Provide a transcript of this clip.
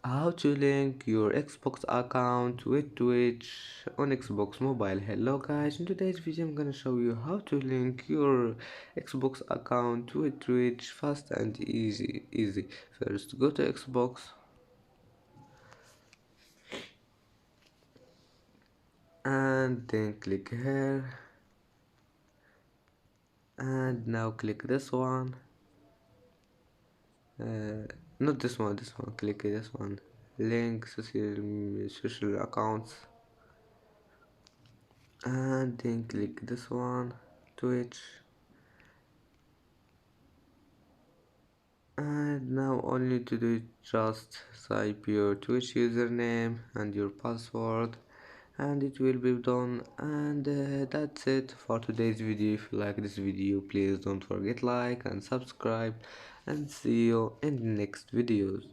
How to link your Xbox account with Twitch on Xbox Mobile. Hello guys, in today's video I'm gonna show you how to link your Xbox account with Twitch fast and easy. First go to Xbox and then click here, and now click this one, not this one, click this one, link social accounts, and then click this one, Twitch. And now all you need to do is just type your Twitch username and your password, and it will be done. And that's it for today's video. If you like this video, please don't forget like and subscribe, and see you in the next videos.